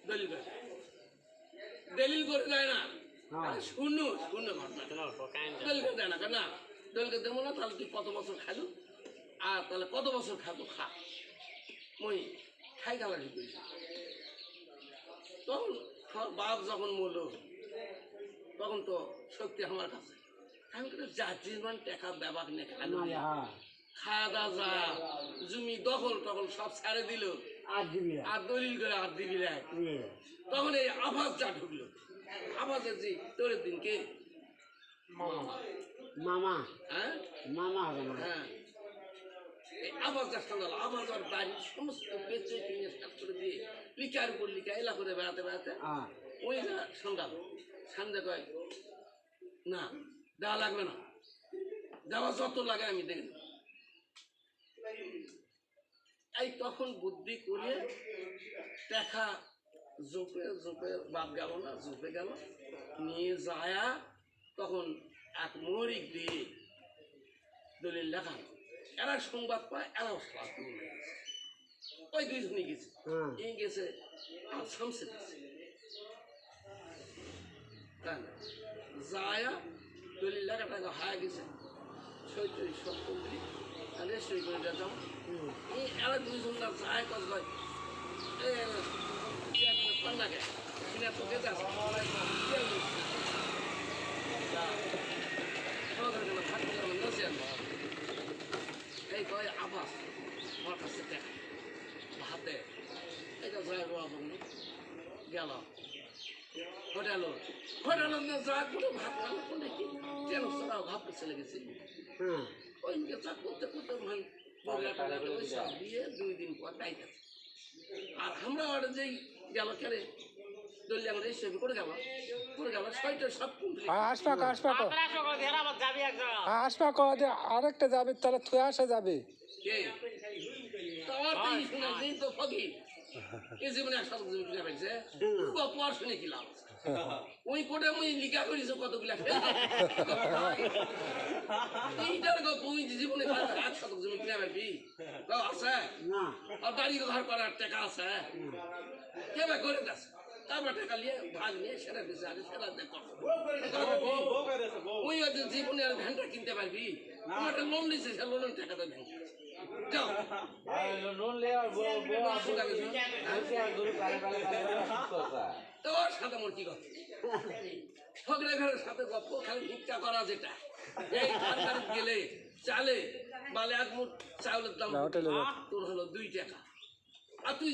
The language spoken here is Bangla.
দলিল করে দলিল করে দেয় না শূন্য শূন্য ঘটনা দলিল করে দেয় না কেন না দলিল করে দেবো না তাহলে তুই কত বছর খাইলো আর তাহলে কত বছর খাবো খা মই খাই খালারি করেছি তখন বাপ যখন মরল তখন তো শক্তি আমার কাছে আমি কিন্তু জাতিমান টাকা ব্যবহার নিয়ে খাইলো খাওয়া দাওয়া যা জমি দখল টখল সব ছাড়ে দিল আর দলিল করে আর দিবি তখন এই আভাস যা ঢুকলো আভাসের যে তোরের দিনকে মামা হ্যাঁ মামা হ্যাঁ এই আভাস যা সামনে আভাস আর বাড়ির সমস্ত বেঁচে কিনে সাত করে দিয়ে লিকার উপর লিকা এলা করে বেড়াতে বেড়াতে ওই যা সন্ধ্যা সন্ধ্যা কয় না দেওয়া লাগবে না দেওয়া যত লাগে আমি দেখি এই তখন বুদ্ধি করে দেখা জোপে জোপে বাপ গেল না জোপে গেল নিয়ে যায়া তখন এক মরিক দিয়ে দলিল লেখা এরা সংবাদ পায় এরাও সালাদ ওই দুইজনই গেছে এই গেছে আর শামসে গেছে তাই না যায়া দলিল লেখাটা হায়া গেছে সই টই সব কমপ্লিট তাহলে সই করে যেতাম এই এরা দুইজন না যায় কাজ হয় এই পান্নাকে কিনা তো খেতে আসে এই কয় আবাস আমার কাছে দেখা হাতে এটা যায় বাবু গেল হোটেল হোটেল যা করে ভাত খালো কোনে কি যেন সারা ভাবতে চলে গেছে ওই চা করতে করতে ভাই ওই সব দিয়ে 2 দিন পর গাইতেছে আর আমরা ওটা যেই গেল কেড়ে দলিল আমরা এই সবই করে গেল ছয়টা সব আরেকটা যাবে তাহলে থুয়ে আসা যাবে কে তোমার তো শুনে দিন তো ফকি এই জীবনে এক শতক জমি কিনে ফেলছে পর শুনে কি লাভ ওই কোটে মুই লিখা করিস কতগুলা এইটার গপ ওই জীবনে এক শতক জমি কিনে ফেলবি আছে আর বাড়ি ঘর করার টাকা আছে কেবে করে দেশ তারপর টাকা নিয়ে ভাগ নিয়ে সেটা বেশি আগে সেটা দেখো ওই জীবনে আর ভ্যানটা কিনতে পারবি আমার একটা লোন নিচ্ছে সে লোনের টাকাটা ভ্যান যাও তোর সাথে মোর কি কথা ঠগড়ে ঘরের সাথে গপ্প খালি ভিক্ষা করা যেটা এই গেলে চালে বালে 1 মুঠ চাউলের দাম তোর হলো 2 টাকা আর তুই